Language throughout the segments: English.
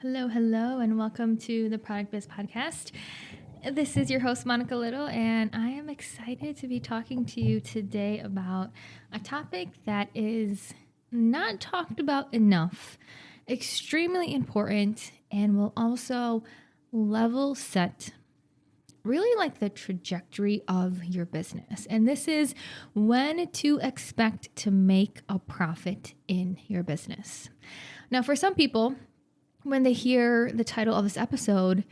Hello, and welcome to the Product Biz Podcast. This is your host, Monica Little, and I am excited to be talking to you today about a topic that is not talked about enough, extremely important, and will also level set really like the trajectory of your business. And this is when to expect to make a profit in your business. Now, for some people, when they hear the title of this episode,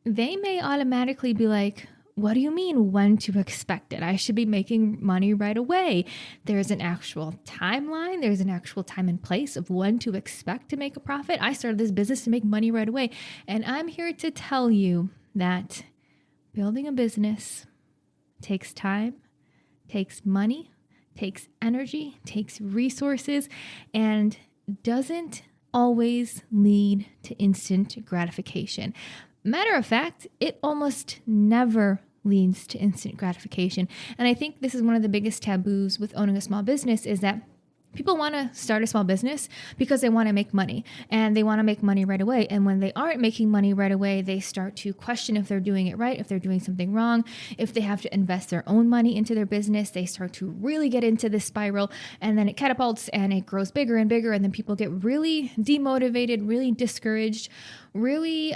they may automatically be like, what do you mean when to expect it? I should be making money right away. There's an actual timeline. There's an actual time and place of when to expect to make a profit. I started this business to make money right away. And I'm here to tell you that building a business takes time, takes money, takes energy, takes resources, and doesn't always lead to instant gratification. Matter of fact, it almost never leads to instant gratification. And I think this is one of the biggest taboos with owning a small business is that people want to start a small business because they want to make money and they want to make money right away. And when they aren't making money right away, they start to question if they're doing it right, if they're doing something wrong, if they have to invest their own money into their business. They start to really get into this spiral, and then it catapults and it grows bigger and bigger. And then people get really demotivated, really discouraged, really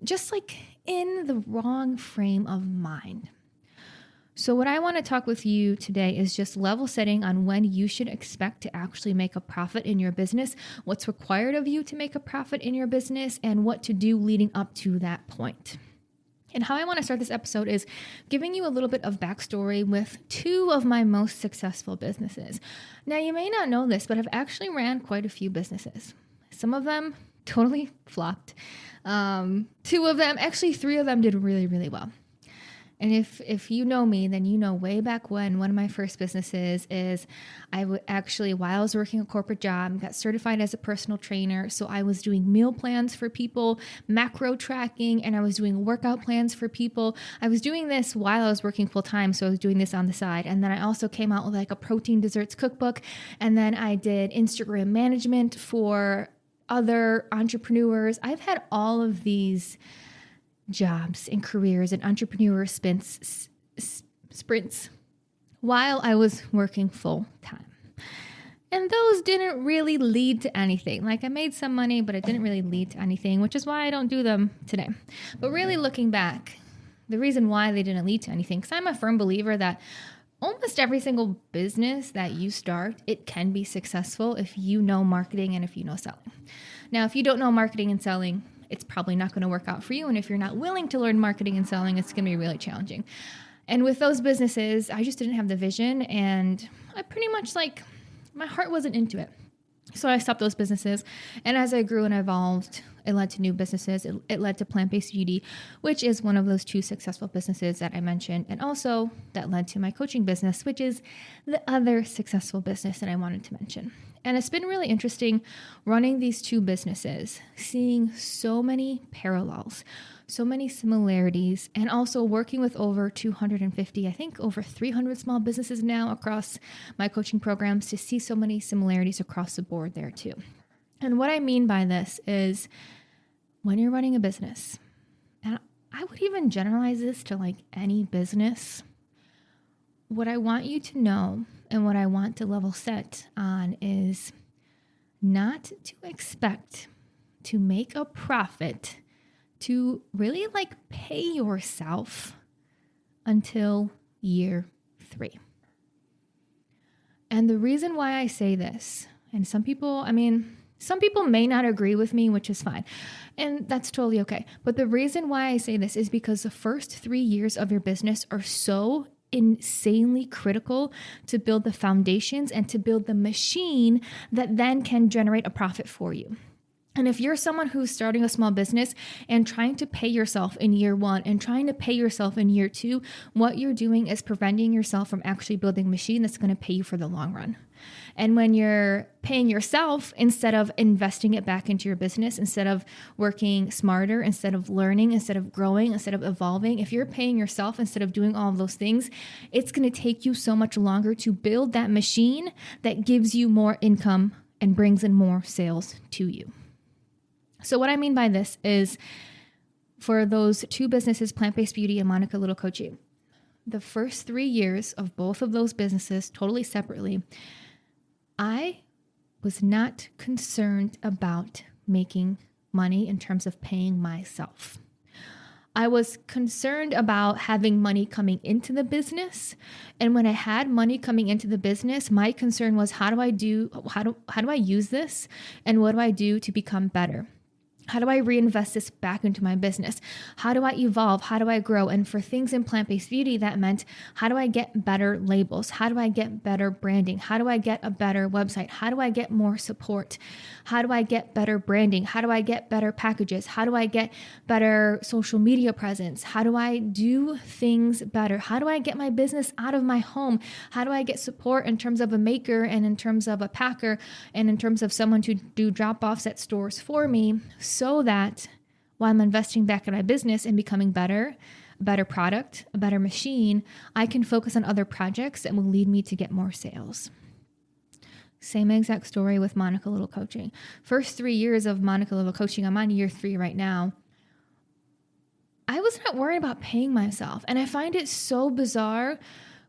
just like in the wrong frame of mind. So what I want to talk with you today is just level setting on when you should expect to actually make a profit in your business, what's required of you to make a profit in your business, and what to do leading up to that point. And how I want to start this episode is giving you a little bit of backstory with two of my most successful businesses. Now, you may not know this, but I've actually ran quite a few businesses. Some of them totally flopped. Two of them, actually three of them did really, really well. And if you know me, then you know way back when one of my first businesses is actually, while I was working a corporate job, got certified as a personal trainer. So I was doing meal plans for people, macro tracking, and I was doing workout plans for people. I was doing this while I was working full time. So I was doing this on the side. And then I also came out with like a protein desserts cookbook. And then I did Instagram management for other entrepreneurs. I've had all of these jobs and careers and entrepreneur sprints while I was working full time. And those didn't really lead to anything. Like, I made some money, but it didn't really lead to anything, which is why I don't do them today. But really looking back, the reason why they didn't lead to anything, because I'm a firm believer that almost every single business that you start, it can be successful if you know marketing and if you know selling. Now, if you don't know marketing and selling, it's probably not going to work out for you. And if you're not willing to learn marketing and selling, it's going to be really challenging. And with those businesses, I just didn't have the vision. And I pretty much my heart wasn't into it. So I stopped those businesses. And as I grew and evolved, it led to new businesses. It led to plant-based beauty, which is one of those two successful businesses that I mentioned. And also that led to my coaching business, which is the other successful business that I wanted to mention. And it's been really interesting running these two businesses, seeing so many parallels, so many similarities, and also working with over 250, I think over 300 small businesses now across my coaching programs to see so many similarities across the board there too. And what I mean by this is when you're running a business, and I would even generalize this to like any business, what I want you to know and what I want to level set on is not to expect to make a profit to really like pay yourself until year 3. And the reason why I say this, and some people may not agree with me, which is fine. And that's totally okay. But the reason why I say this is because the first 3 years of your business are so insanely critical to build the foundations and to build the machine that then can generate a profit for you. And if you're someone who's starting a small business and trying to pay yourself in year 1 and trying to pay yourself in year 2, what you're doing is preventing yourself from actually building a machine that's going to pay you for the long run. And when you're paying yourself instead of investing it back into your business, instead of working smarter, instead of learning, instead of growing, instead of evolving, if you're paying yourself instead of doing all of those things, it's going to take you so much longer to build that machine that gives you more income and brings in more sales to you. So what I mean by this is for those two businesses, Plant-Based Beauty and Monica Little Coaching, the first 3 years of both of those businesses, totally separately, I was not concerned about making money in terms of paying myself. I was concerned about having money coming into the business. And when I had money coming into the business, my concern was how do I use this? And what do I do to become better? How do I reinvest this back into my business? How do I evolve? How do I grow? And for things in plant-based beauty, that meant how do I get better labels? How do I get better branding? How do I get a better website? How do I get more support? How do I get better branding? How do I get better packages? How do I get better social media presence? How do I do things better? How do I get my business out of my home? How do I get support in terms of a maker and in terms of a packer and in terms of someone to do drop-offs at stores for me, so that while I'm investing back in my business and becoming better, a better product, a better machine, I can focus on other projects that will lead me to get more sales. Same exact story with Monica Little Coaching. First 3 years of Monica Little Coaching, I'm on year 3 right now. I was not worried about paying myself. And I find it so bizarre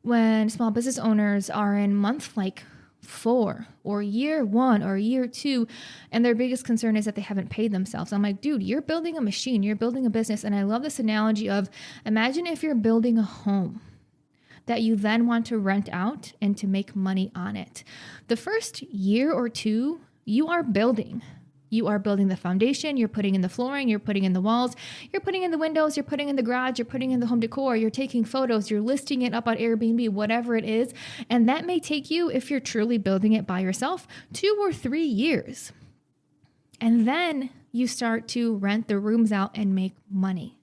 when small business owners are in month like 4 or year 1 or year 2, and their biggest concern is that they haven't paid themselves. I'm like, dude, you're building a machine, you're building a business. And I love this analogy of, imagine if you're building a home that you then want to rent out and to make money on it. The first year or 2, you are building. You are building the foundation, you're putting in the flooring, you're putting in the walls, you're putting in the windows, you're putting in the garage, you're putting in the home decor, you're taking photos, you're listing it up on Airbnb, whatever it is. And that may take you, if you're truly building it by yourself, 2 or 3 years. And then you start to rent the rooms out and make money.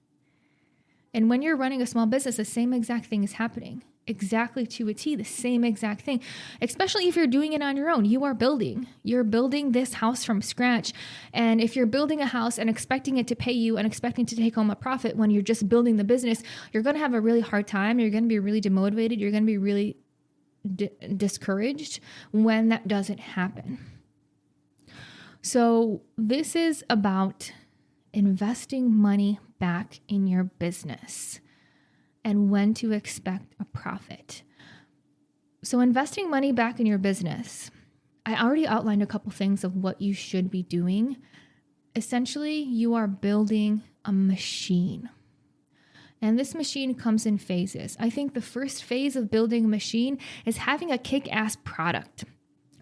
And when you're running a small business, the same exact thing is happening. Exactly to a T, the same exact thing, especially if you're doing it on your own. You're building this house from scratch. And if you're building a house and expecting it to pay you and expecting to take home a profit when you're just building the business, you're going to have a really hard time. You're going to be really demotivated. You're going to be really discouraged when that doesn't happen. So this is about investing money back in your business and when to expect a profit. So investing money back in your business, I already outlined a couple things of what you should be doing. Essentially, you are building a machine. And this machine comes in phases. I think the first phase of building a machine is having a kick-ass product.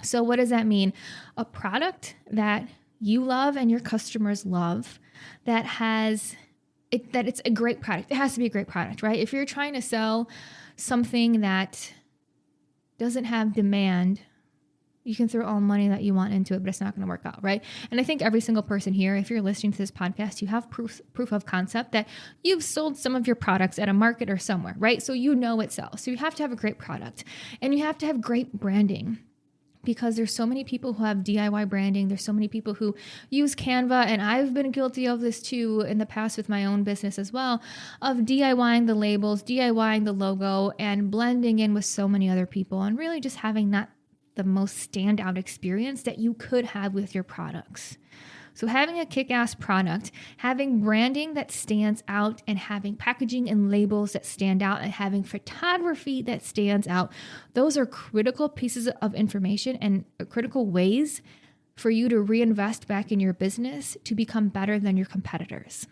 So what does that mean? A product that you love and your customers love, that it's a great product. It has to be a great product, right? If you're trying to sell something that doesn't have demand, you can throw all the money that you want into it, but it's not going to work out, right? And I think every single person here, if you're listening to this podcast, you have proof of concept that you've sold some of your products at a market or somewhere, right? So you know it sells. So you have to have a great product and you have to have great branding. Because there's so many people who have DIY branding. There's so many people who use Canva, and I've been guilty of this too in the past with my own business as well, of DIYing the labels, DIYing the logo, and blending in with so many other people, and really just having not the most standout experience that you could have with your products. So having a kick-ass product, having branding that stands out, and having packaging and labels that stand out, and having photography that stands out, those are critical pieces of information and critical ways for you to reinvest back in your business to become better than your competitors.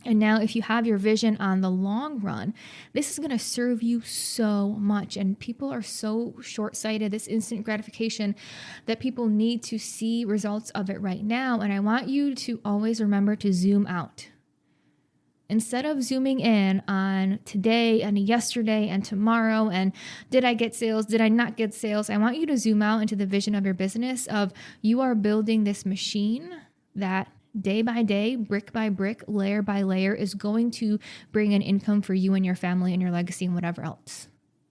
And now if you have your vision on the long run, this is going to serve you so much. And people are so short-sighted, this instant gratification, that people need to see results of it right now. And I want you to always remember to zoom out. Instead of zooming in on today and yesterday and tomorrow and did I get sales, did I not get sales, I want you to zoom out into the vision of your business of you are building this machine that day by day, brick by brick, layer by layer is going to bring an income for you and your family and your legacy and whatever else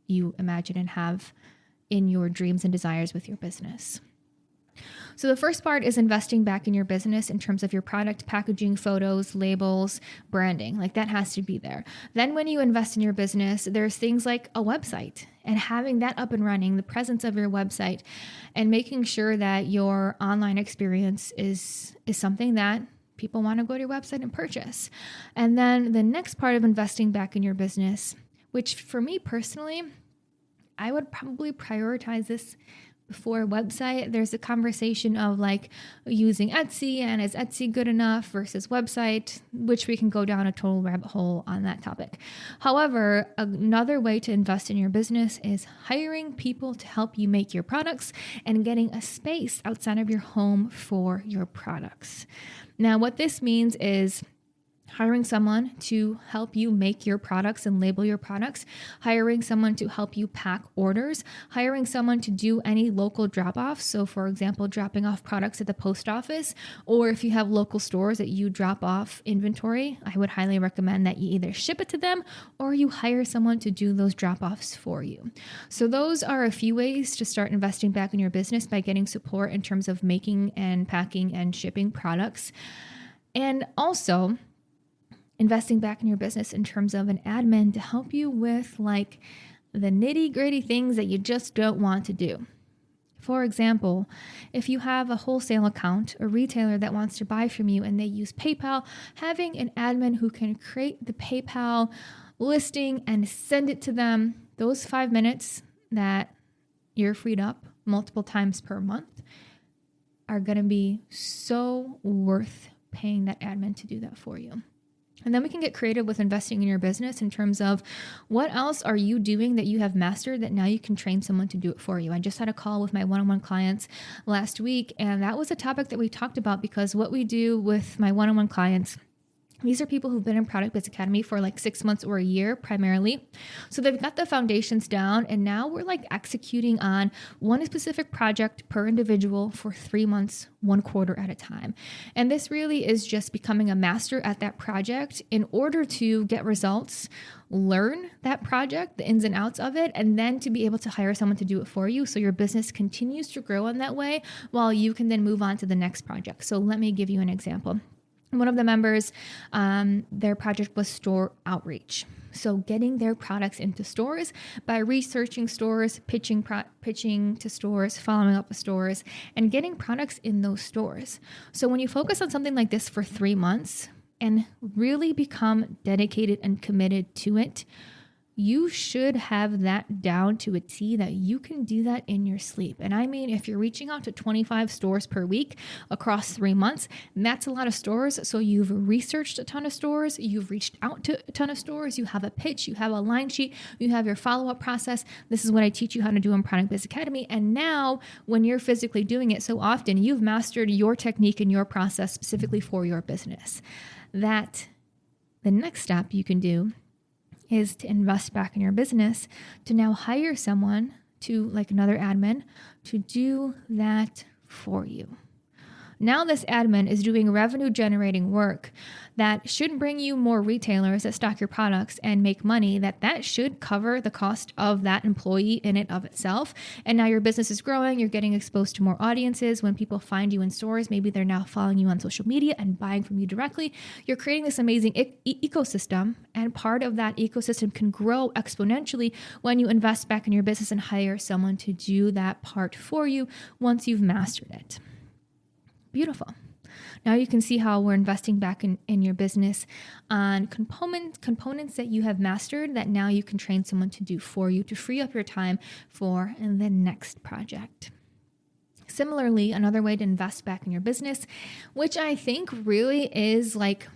you imagine and have in your dreams and desires with your business. So the first part is investing back in your business in terms of your product, packaging, photos, labels, branding. Like that has to be there. Then when you invest in your business, there's things like a website and having that up and running, the presence of your website, and making sure that your online experience is something that People want to go to your website and purchase. And then the next part of investing back in your business, which for me personally, I would probably prioritize this before a website. There's a conversation of like using Etsy and is Etsy good enough versus website, which we can go down a total rabbit hole on that topic. However, another way to invest in your business is hiring people to help you make your products and getting a space outside of your home for your products. Now, what this means is hiring someone to help you make your products and label your products, hiring someone to help you pack orders, hiring someone to do any local drop-offs. So for example, dropping off products at the post office, or if you have local stores that you drop off inventory, I would highly recommend that you either ship it to them or you hire someone to do those drop-offs for you. So those are a few ways to start investing back in your business by getting support in terms of making and packing and shipping products. And also investing back in your business in terms of an admin to help you with like the nitty gritty things that you just don't want to do. For example, if you have a wholesale account, a retailer that wants to buy from you and they use PayPal, having an admin who can create the PayPal listing and send it to them, those 5 minutes that you're freed up multiple times per month are going to be so worth paying that admin to do that for you. And then we can get creative with investing in your business in terms of what else are you doing that you have mastered that now you can train someone to do it for you. I just had a call with my one-on-one clients last week, and that was a topic that we talked about because what we do with my one-on-one clients, these are people who've been in Product Biz Academy for like 6 months or a year primarily. So they've got the foundations down, and now we're like executing on one specific project per individual for 3 months, 1 quarter at a time. And this really is just becoming a master at that project in order to get results, learn that project, the ins and outs of it, and then to be able to hire someone to do it for you so your business continues to grow in that way while you can then move on to the next project. So let me give you an example. One of the members, their project was store outreach. So getting their products into stores by researching stores, pitching to stores, following up with stores, and getting products in those stores. So when you focus on something like this for 3 months and really become dedicated and committed to it, you should have that down to a T that you can do that in your sleep. And I mean, if you're reaching out to 25 stores per week across 3 months, that's a lot of stores. So you've researched a ton of stores, you've reached out to a ton of stores, you have a pitch, you have a line sheet, you have your follow-up process. This is what I teach you how to do in Product Biz Academy. And now when you're physically doing it so often, you've mastered your technique and your process specifically for your business. That the next step you can do is to invest back in your business, to now hire someone to, like another admin, to do that for you. Now this admin is doing revenue generating work that should bring you more retailers that stock your products and make money, that should cover the cost of that employee in and of itself. And now your business is growing, you're getting exposed to more audiences. When people find you in stores, maybe they're now following you on social media and buying from you directly. You're creating this amazing ecosystem, and part of that ecosystem can grow exponentially when you invest back in your business and hire someone to do that part for you once you've mastered it. Beautiful. Now you can see how we're investing back in your business on components that you have mastered that now you can train someone to do for you to free up your time for the next project. Similarly, another way to invest back in your business, which I think really is like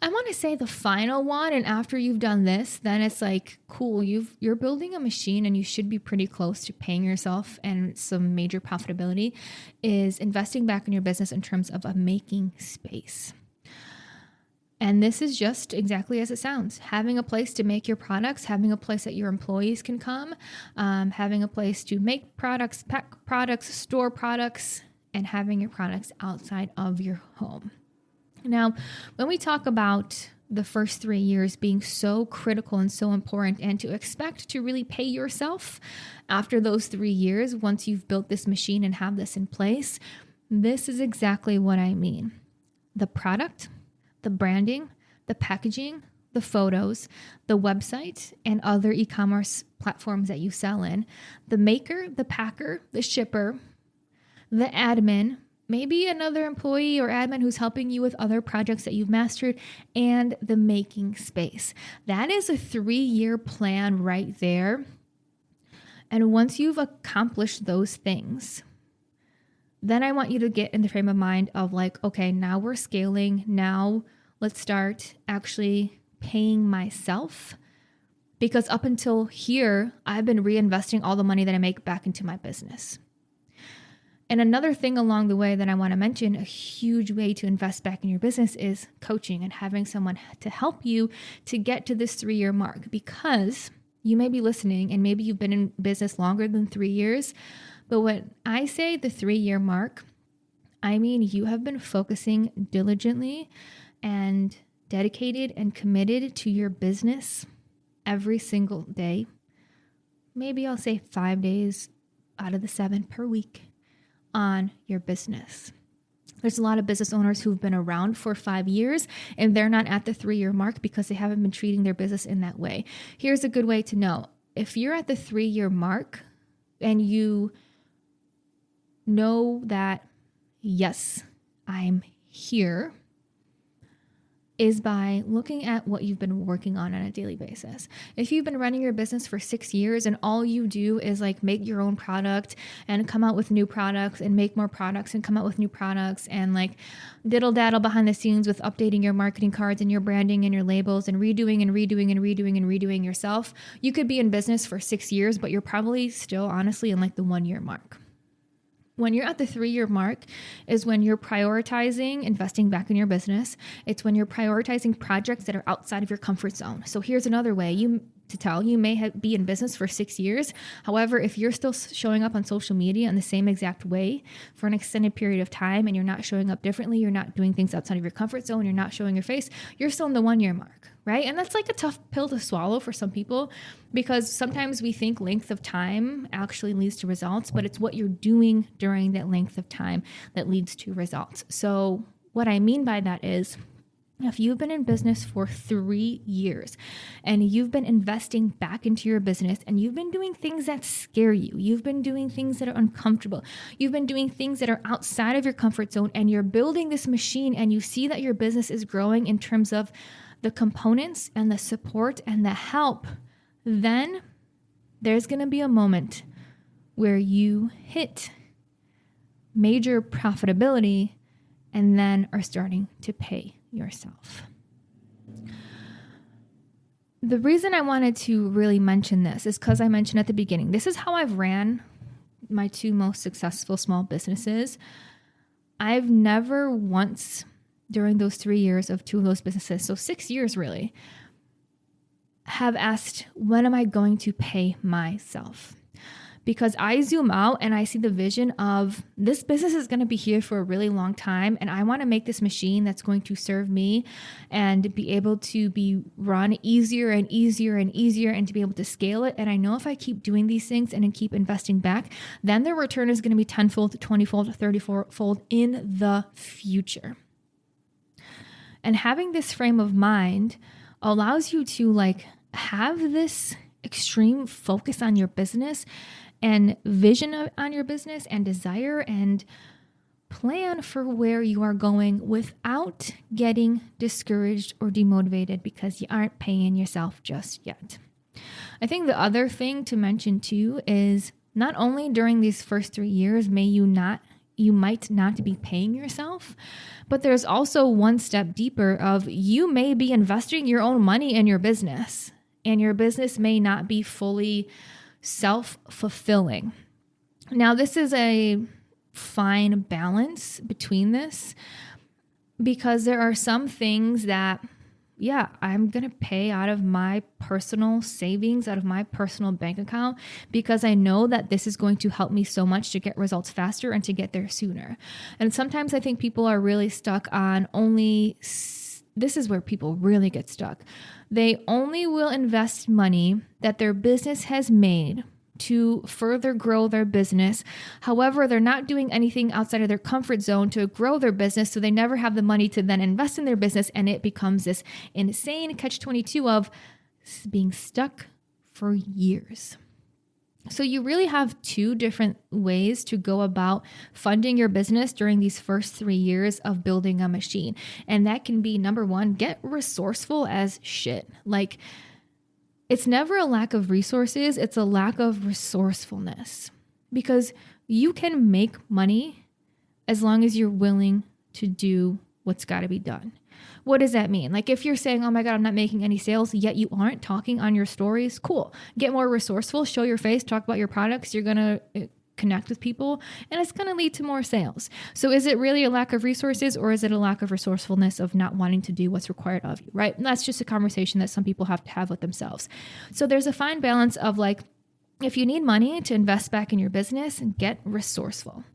I want to say the final one, and after you've done this, then it's like, cool, you're building a machine and you should be pretty close to paying yourself and some major profitability, is investing back in your business in terms of a making space. And this is just exactly as it sounds. Having a place to make your products, having a place that your employees can come, having a place to make products, pack products, store products, and having your products outside of your home. Now, when we talk about the first 3 years being so critical and so important, and to expect to really pay yourself after those 3 years, once you've built this machine and have this in place, this is exactly what I mean. The product, the branding, the packaging, the photos, the website, and other e-commerce platforms that you sell in, the maker, the packer, the shipper, the admin, maybe another employee or admin who's helping you with other projects that you've mastered, and the making space. That is a 3-year plan right there. And once you've accomplished those things, then I want you to get in the frame of mind of like, okay, now we're scaling. Now let's start actually paying myself. Because up until here, I've been reinvesting all the money that I make back into my business. And another thing along the way that I want to mention, a huge way to invest back in your business is coaching and having someone to help you to get to this 3-year mark. Because you may be listening and maybe you've been in business longer than 3 years. But when I say the 3-year mark, I mean you have been focusing diligently and dedicated and committed to your business every single day. Maybe I'll say 5 days out of the 7 per week on your business. There's a lot of business owners who've been around for 5 years and they're not at the 3-year mark because they haven't been treating their business in that way. Here's a good way to know. If you're at the 3-year mark and you know that, yes, I'm here, is by looking at what you've been working on a daily basis. If you've been running your business for 6 years and all you do is like make your own product and come out with new products and make more products and come out with new products and like diddle daddle behind the scenes with updating your marketing cards and your branding and your labels and redoing yourself, you could be in business for 6 years, but you're probably still honestly in like the 1-year mark. When you're at the 3-year mark is when you're prioritizing investing back in your business. It's when you're prioritizing projects that are outside of your comfort zone. So here's another way to tell. You may be in business for 6 years. However, if you're still showing up on social media in the same exact way for an extended period of time and you're not showing up differently, you're not doing things outside of your comfort zone, you're not showing your face, you're still in the 1-year mark, right? And that's like a tough pill to swallow for some people because sometimes we think length of time actually leads to results, but it's what you're doing during that length of time that leads to results. So what I mean by that is, if you've been in business for 3 years and you've been investing back into your business and you've been doing things that scare you, you've been doing things that are uncomfortable, you've been doing things that are outside of your comfort zone, and you're building this machine and you see that your business is growing in terms of the components and the support and the help, then there's going to be a moment where you hit major profitability and then are starting to pay yourself. The reason I wanted to really mention this is because I mentioned at the beginning, this is how I've ran my 2 most successful small businesses. I've never once during those 3 years of 2 of those businesses, so 6 years really, have asked, when am I going to pay myself? Because I zoom out and I see the vision of this business is going to be here for a really long time. And I want to make this machine that's going to serve me and be able to be run easier and easier and easier and to be able to scale it. And I know if I keep doing these things and keep investing back, then the return is going to be 10-fold, 20-fold, 30-fold in the future. And having this frame of mind allows you to like have this extreme focus on your business and vision on your business and desire and plan for where you are going without getting discouraged or demotivated because you aren't paying yourself just yet. I think the other thing to mention too is not only during these first 3 years you might not be paying yourself, but there's also one step deeper of you may be investing your own money in your business and your business may not be fully self-fulfilling. Now, this is a fine balance between this because there are some things that, I'm going to pay out of my personal savings, out of my personal bank account, because I know that this is going to help me so much to get results faster and to get there sooner. And sometimes I think people are really stuck on this is where people really get stuck. They only will invest money that their business has made to further grow their business. However, they're not doing anything outside of their comfort zone to grow their business, so they never have the money to then invest in their business, and it becomes this insane catch-22 of being stuck for years. So you really have two different ways to go about funding your business during these first 3 years of building a machine. And that can be, number one, get resourceful as shit. Like, it's never a lack of resources, it's a lack of resourcefulness, because you can make money as long as you're willing to do what's got to be done. What does that mean? Like, if you're saying, oh my God, I'm not making any sales, yet you aren't talking on your stories, cool. Get more resourceful, show your face, talk about your products. You're going to connect with people, and it's going to lead to more sales. So is it really a lack of resources, or is it a lack of resourcefulness of not wanting to do what's required of you, right? And that's just a conversation that some people have to have with themselves. So there's a fine balance of, like, if you need money to invest back in your business, get resourceful.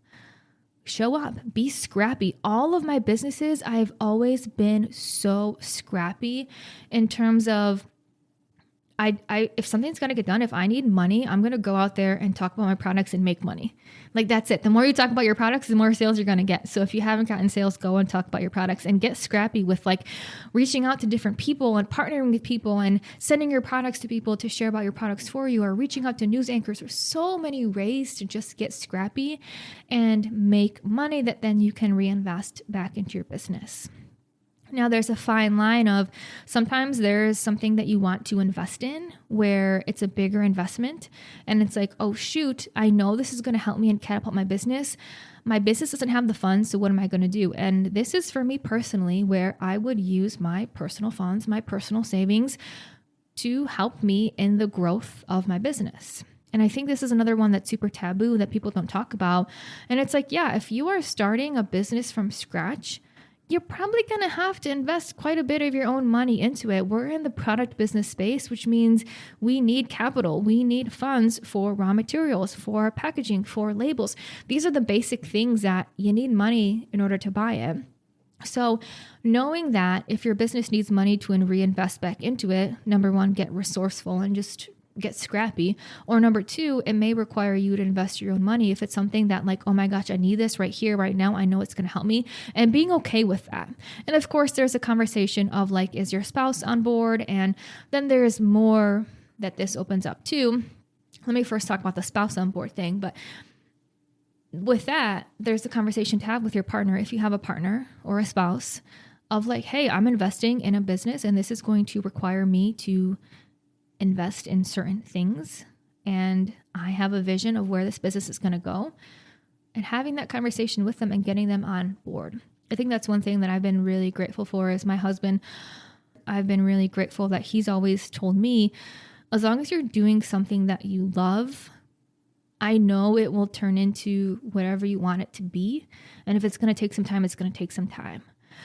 Show up, be scrappy. All of my businesses, I've always been so scrappy in terms of, if something's going to get done, if I need money, I'm going to go out there and talk about my products and make money. Like, that's it. The more you talk about your products, the more sales you're going to get. So if you haven't gotten sales, go and talk about your products and get scrappy with, like, reaching out to different people and partnering with people and sending your products to people to share about your products for you, or reaching out to news anchors. There's so many ways to just get scrappy and make money that then you can reinvest back into your business. Now, there's a fine line of, sometimes there's something that you want to invest in where it's a bigger investment, and it's like, oh shoot, I know this is going to help me and catapult my business. My business doesn't have the funds, so what am I going to do? And this is for me personally, where I would use my personal funds, my personal savings, to help me in the growth of my business. And I think this is another one that's super taboo that people don't talk about. And it's like, yeah, if you are starting a business from scratch, you're probably going to have to invest quite a bit of your own money into it. We're in the product business space, which means we need capital. We need funds for raw materials, for packaging, for labels. These are the basic things that you need money in order to buy it. So knowing that if your business needs money to reinvest back into it, number one, get resourceful and just get scrappy. Or number two, it may require you to invest your own money if it's something that, like, oh my gosh, I need this right here, right now. I know it's going to help me, and being okay with that. And of course, there's a conversation of, like, is your spouse on board? And then there's more that this opens up too. Let me first talk about the spouse on board thing. But with that, there's a conversation to have with your partner, if you have a partner or a spouse, of like, hey, I'm investing in a business and this is going to require me to invest in certain things, and I have a vision of where this business is going to go, and having that conversation with them and getting them on board. I think that's one thing that I've been really grateful for is my husband. I've been really grateful that he's always told me, as long as you're doing something that you love, I know it will turn into whatever you want it to be. And if it's going to take some time, it's going to take some time.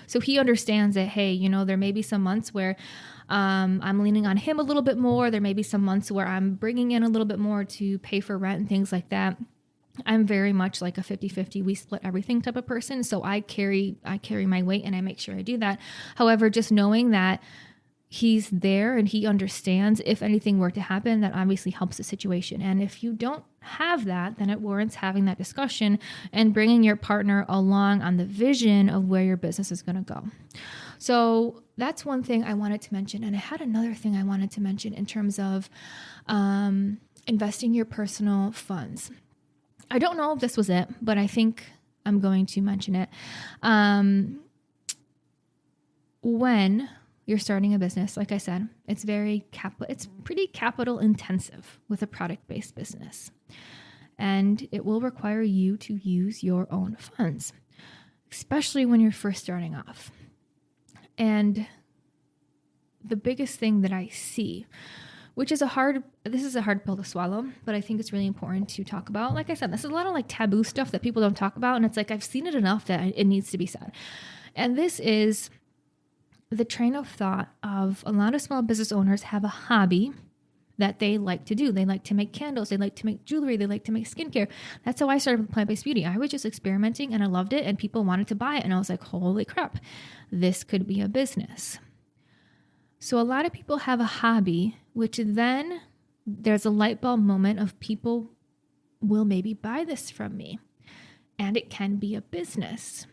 So he understands that, hey, you know, there may be some months where I'm leaning on him a little bit more. There may be some months where I'm bringing in a little bit more to pay for rent and things like that. I'm very much like a 50-50, we split everything type of person. So I carry my weight and I make sure I do that. However, just knowing that he's there and he understands if anything were to happen, that obviously helps the situation. And if you don't have that, then it warrants having that discussion and bringing your partner along on the vision of where your business is going to go. So that's one thing I wanted to mention. And I had another thing I wanted to mention in terms of investing your personal funds. I don't know if this was it, but I think I'm going to mention it. When you're starting a business, like I said, it's pretty capital intensive with a product-based business. And it will require you to use your own funds, especially when you're first starting off. And the biggest thing that I see, which is this is a hard pill to swallow, but I think it's really important to talk about. Like I said, this is a lot of like taboo stuff that people don't talk about. And it's like, I've seen it enough that it needs to be said. And this is the train of thought of a lot of small business owners have a hobby that they like to do. They like to make candles. They like to make jewelry. They like to make skincare. That's how I started with plant-based beauty. I was just experimenting and I loved it and people wanted to buy it. And I was like, holy crap, this could be a business. So a lot of people have a hobby, which then there's a light bulb moment of people will maybe buy this from me and it can be a business.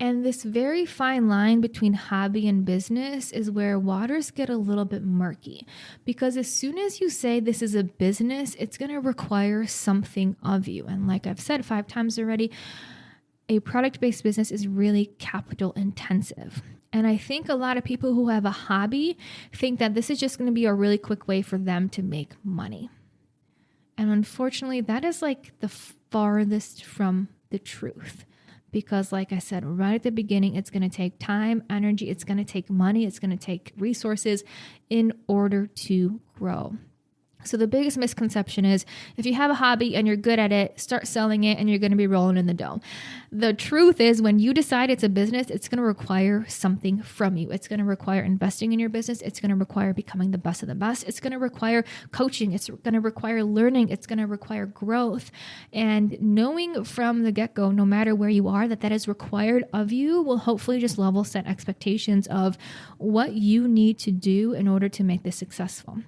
And this very fine line between hobby and business is where waters get a little bit murky, because as soon as you say this is a business, it's going to require something of you. And like I've said 5 times already, a product-based business is really capital intensive. And I think a lot of people who have a hobby think that this is just going to be a really quick way for them to make money. And unfortunately, that is like the farthest from the truth. Because like I said, right at the beginning, it's going to take time, energy, it's going to take money, it's going to take resources in order to grow. So the biggest misconception is if you have a hobby and you're good at it, start selling it and you're going to be rolling in the dough. The truth is when you decide it's a business, it's going to require something from you. It's going to require investing in your business. It's going to require becoming the best of the best. It's going to require coaching. It's going to require learning. It's going to require growth. And knowing from the get-go, no matter where you are, that is required of you will hopefully just level set expectations of what you need to do in order to make this successful.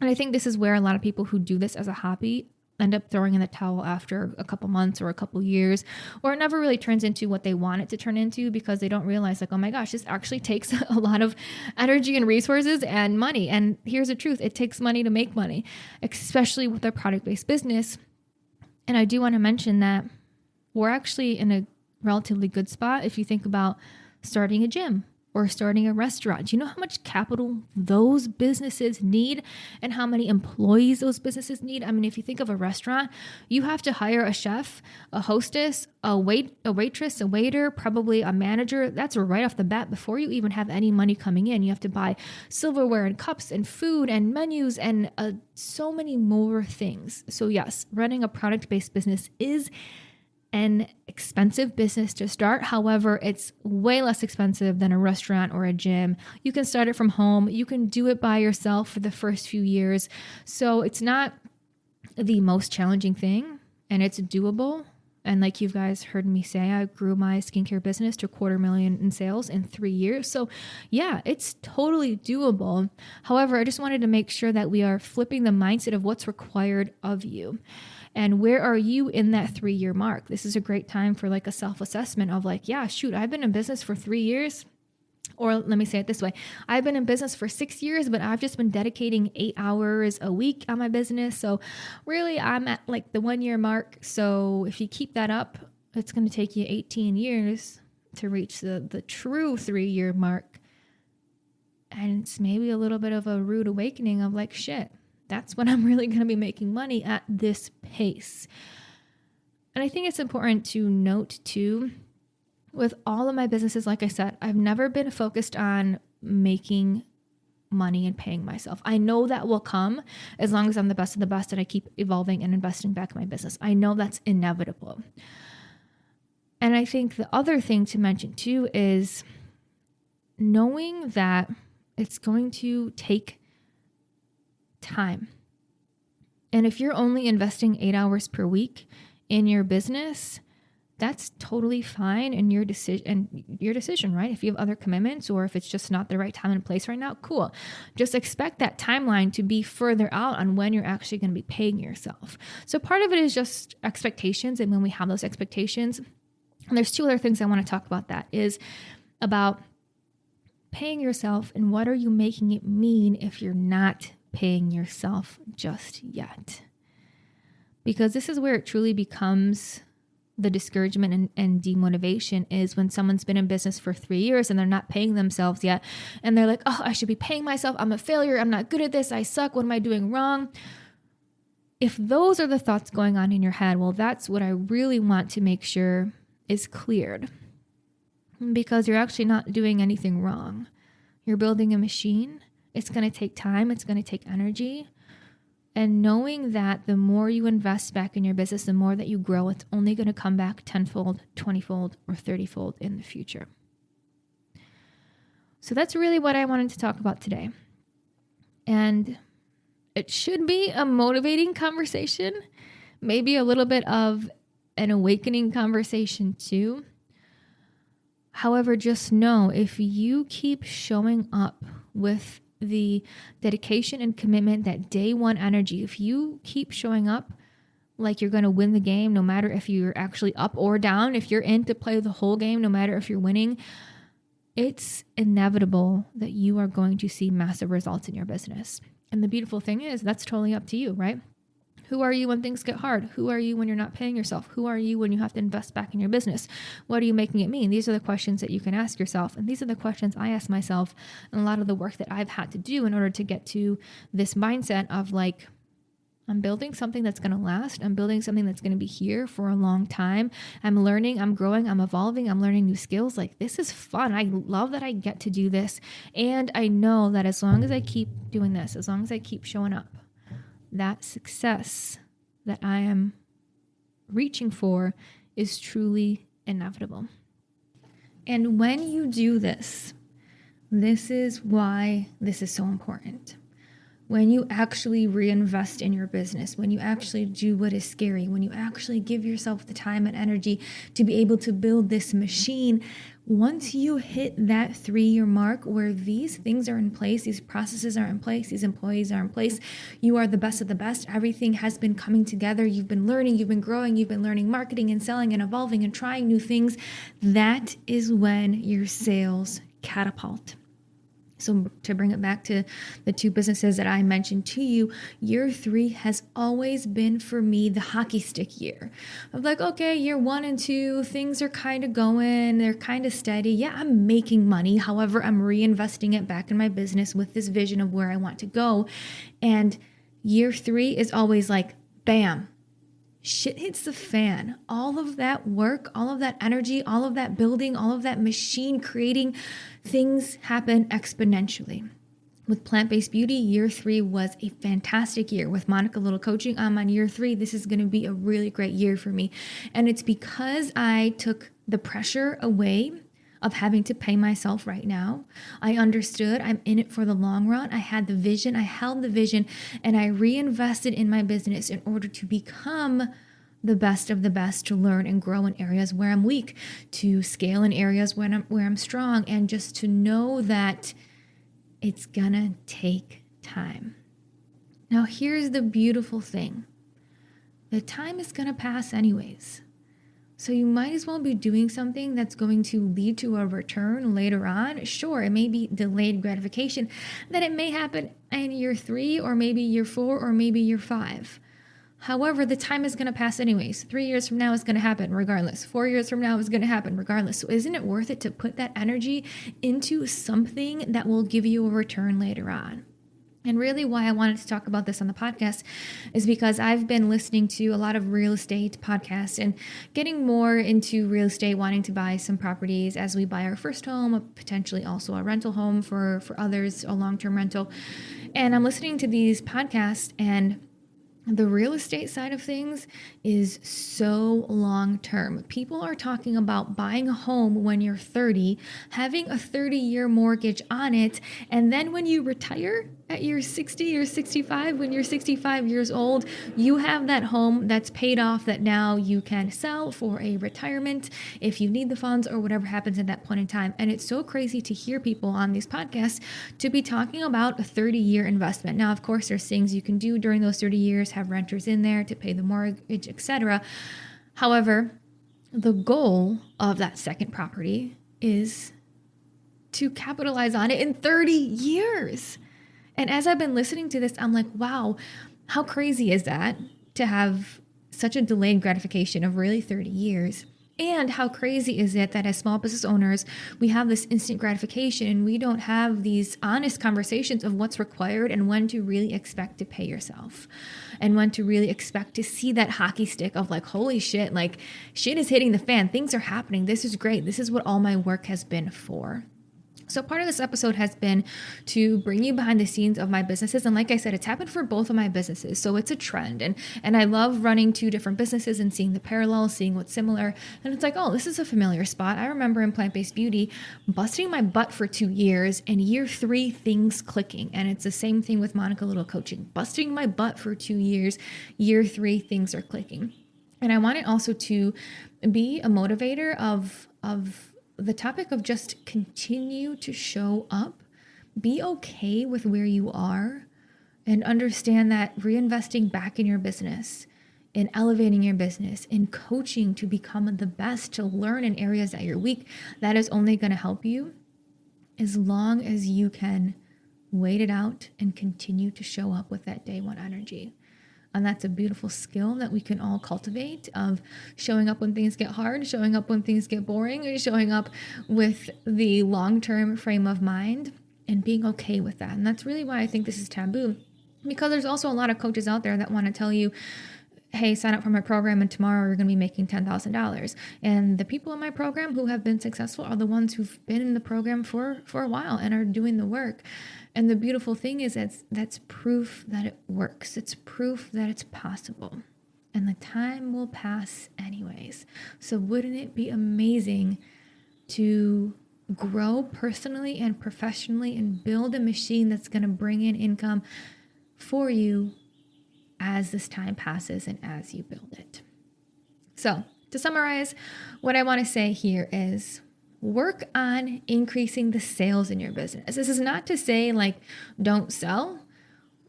And I think this is where a lot of people who do this as a hobby end up throwing in the towel after a couple months or a couple years, or it never really turns into what they want it to turn into because they don't realize like, oh my gosh, this actually takes a lot of energy and resources and money. And here's the truth. It takes money to make money, especially with a product-based business. And I do want to mention that we're actually in a relatively good spot if you think about starting a gym or starting a restaurant. Do you know how much capital those businesses need and how many employees those businesses need? I mean, if you think of a restaurant, you have to hire a chef, a hostess, a waitress, a waiter, probably a manager. That's right off the bat before you even have any money coming in. You have to buy silverware and cups and food and menus and so many more things. So yes, running a product-based business is an expensive business to start. However, it's way less expensive than a restaurant or a gym. You can start it from home. You can do it by yourself for the first few years. So it's not the most challenging thing and it's doable. And like you guys heard me say, I grew my skincare business to $250,000 in sales in 3 years. So yeah, it's totally doable. However, I just wanted to make sure that we are flipping the mindset of what's required of you. And where are you in that 3-year mark? This is a great time for like a self-assessment of like, yeah, shoot, I've been in business for 3 years. Or let me say it this way. I've been in business for 6 years, but I've just been dedicating 8 hours a week on my business. So really I'm at like the 1-year mark. So if you keep that up, it's going to take you 18 years to reach the true 3-year mark. And it's maybe a little bit of a rude awakening of like, shit, that's when I'm really going to be making money at this pace. And I think it's important to note too, with all of my businesses, like I said, I've never been focused on making money and paying myself. I know that will come as long as I'm the best of the best and I keep evolving and investing back in my business. I know that's inevitable. And I think the other thing to mention too is knowing that it's going to take time. And if you're only investing 8 hours per week in your business, that's totally fine and your decision, right? If you have other commitments or if it's just not the right time and place right now, cool. Just expect that timeline to be further out on when you're actually going to be paying yourself. So part of it is just expectations. And when we have those expectations, and there's 2 other things I want to talk about, that is about paying yourself and what are you making it mean if you're not paying yourself just yet. Because this is where it truly becomes the discouragement and demotivation, is when someone's been in business for 3 years and they're not paying themselves yet. And they're like, oh, I should be paying myself. I'm a failure. I'm not good at this. I suck. What am I doing wrong? If those are the thoughts going on in your head, well, that's what I really want to make sure is cleared, because you're actually not doing anything wrong. You're building a machine. It's going to take time. It's going to take energy. And knowing that the more you invest back in your business, the more that you grow, it's only going to come back 10-fold, 20-fold, or 30-fold in the future. So that's really what I wanted to talk about today. And it should be a motivating conversation, maybe a little bit of an awakening conversation too. However, just know if you keep showing up with the dedication and commitment, that day one energy, if you keep showing up like you're going to win the game no matter if you're actually up or down. If you're in to play the whole game, no matter if you're winning, it's inevitable that you are going to see massive results in your business. And the beautiful thing is that's totally up to you, right? Who are you when things get hard? Who are you when you're not paying yourself? Who are you when you have to invest back in your business? What are you making it mean? These are the questions that you can ask yourself. And these are the questions I ask myself and a lot of the work that I've had to do in order to get to this mindset of like, I'm building something that's going to last. I'm building something that's going to be here for a long time. I'm learning, I'm growing, I'm evolving, I'm learning new skills. Like, this is fun. I love that I get to do this. And I know that as long as I keep doing this, as long as I keep showing up, that success that I am reaching for is truly inevitable. And when you do this, this is why this is so important. When you actually reinvest in your business, when you actually do what is scary, when you actually give yourself the time and energy to be able to build this machine, once you hit that 3-year mark where these things are in place, these processes are in place, these employees are in place, you are the best of the best, everything has been coming together, you've been learning, you've been growing, you've been learning marketing and selling and evolving and trying new things, that is when your sales catapult. So to bring it back to the 2 businesses that I mentioned to you, year 3 has always been for me the hockey stick year. Of like, okay, year 1 and 2, things are kind of going, they're kind of steady. Yeah, I'm making money. However, I'm reinvesting it back in my business with this vision of where I want to go. And year 3 is always like, bam, shit hits the fan. All of that work, all of that energy, all of that building, all of that machine creating, things happen exponentially. With Plant-Based Beauty, year 3 was a fantastic year. With Monica Little Coaching, I'm on year 3. This is going to be a really great year for me. And it's because I took the pressure away of having to pay myself right now. I understood I'm in it for the long run. I had the vision, I held the vision, and I reinvested in my business in order to become the best of the best, to learn and grow in areas where I'm weak, to scale in areas where I'm strong, and just to know that it's gonna take time. Now, here's the beautiful thing. The time is gonna pass anyways. So you might as well be doing something that's going to lead to a return later on. Sure, it may be delayed gratification, that it may happen in year 3 or maybe year 4 or maybe year 5. However, the time is going to pass anyways. 3 years from now is going to happen regardless. 4 years from now is going to happen regardless. So isn't it worth it to put that energy into something that will give you a return later on? And really why I wanted to talk about this on the podcast is because I've been listening to a lot of real estate podcasts and getting more into real estate, wanting to buy some properties as we buy our first home, potentially also a rental home for others, a long-term rental. And I'm listening to these podcasts, and the real estate side of things is so long term. People are talking about buying a home when you're 30, having a 30-year mortgage on it, and then when you retire at year 60 or 65, when you're 65 years old, you have that home that's paid off that now you can sell for a retirement if you need the funds or whatever happens at that point in time. And it's so crazy to hear people on these podcasts to be talking about a 30-year investment. Now, of course, there's things you can do during those 30 years, have renters in there to pay the mortgage, etc. However, the goal of that second property is to capitalize on it in 30 years. And as I've been listening to this, I'm like, wow, how crazy is that to have such a delayed gratification of really 30 years? And how crazy is it that as small business owners, we have this instant gratification and we don't have these honest conversations of what's required and when to really expect to pay yourself and when to really expect to see that hockey stick of like, holy shit, like shit is hitting the fan. Things are happening. This is great. This is what all my work has been for. So part of this episode has been to bring you behind the scenes of my businesses. And like I said, it's happened for both of my businesses. So it's a trend. And I love running 2 different businesses and seeing the parallels, seeing what's similar. And it's like, oh, this is a familiar spot. I remember in Plant-Based Beauty, busting my butt for 2 years and year 3, things clicking. And it's the same thing with Monica Little Coaching. Busting my butt for 2 years, year 3, things are clicking. And I wanted also to be a motivator of the topic of just continue to show up, be okay with where you are, and understand that reinvesting back in your business in elevating your business, in coaching to become the best, to learn in areas that you're weak, that is only going to help you as long as you can wait it out and continue to show up with that day one energy. And that's a beautiful skill that we can all cultivate, of showing up when things get hard, showing up when things get boring, and showing up with the long-term frame of mind and being okay with that. And that's really why I think this is taboo, because there's also a lot of coaches out there that want to tell you, hey, sign up for my program and tomorrow you're going to be making $10,000. And the people in my program who have been successful are the ones who've been in the program for a while and are doing the work. And the beautiful thing is that's proof that it works. It's proof that it's possible. And the time will pass anyways. So wouldn't it be amazing to grow personally and professionally and build a machine that's going to bring in income for you as this time passes and as you build it? So to summarize, what I want to say here is work on increasing the sales in your business. This is not to say like don't sell.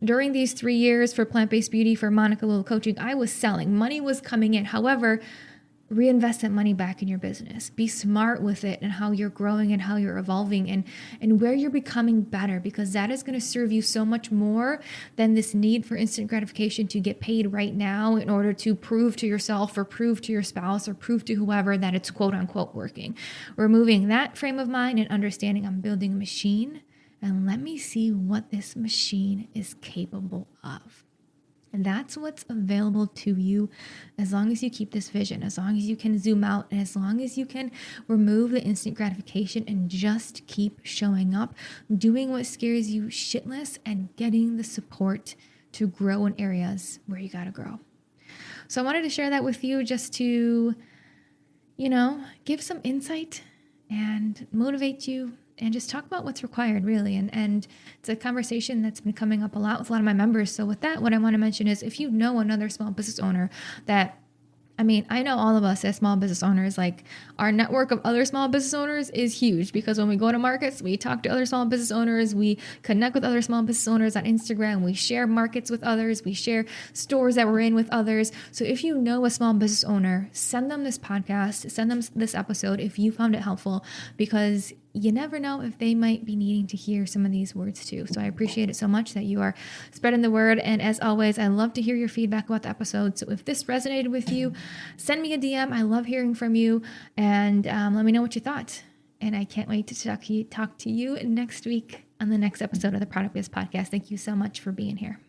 During these 3 years for Plant-Based Beauty, for Monica Little Coaching, I was selling. Money was coming in. However, reinvest that money back in your business. Be smart with it and how you're growing and how you're evolving and where you're becoming better, because that is going to serve you so much more than this need for instant gratification to get paid right now in order to prove to yourself or prove to your spouse or prove to whoever that it's quote unquote working. Removing that frame of mind and understanding I'm building a machine, and let me see what this machine is capable of. And that's what's available to you as long as you keep this vision, as long as you can zoom out, and as long as you can remove the instant gratification and just keep showing up, doing what scares you shitless, and getting the support to grow in areas where you got to grow. So I wanted to share that with you just to, give some insight and motivate you, and just talk about what's required, really. And it's a conversation that's been coming up a lot with a lot of my members. So with that, what I want to mention is, if you know another small business owner that, I know all of us as small business owners, like our network of other small business owners is huge, because when we go to markets, we talk to other small business owners, we connect with other small business owners on Instagram, we share markets with others, we share stores that we're in with others. So if you know a small business owner, send them this podcast, send them this episode if you found it helpful, because you never know if they might be needing to hear some of these words too. So I appreciate it so much that you are spreading the word. And as always, I love to hear your feedback about the episode. So if this resonated with you, send me a DM. I love hearing from you, and let me know what you thought. And I can't wait to talk to you next week on the next episode of the Product Biz Podcast. Thank you so much for being here.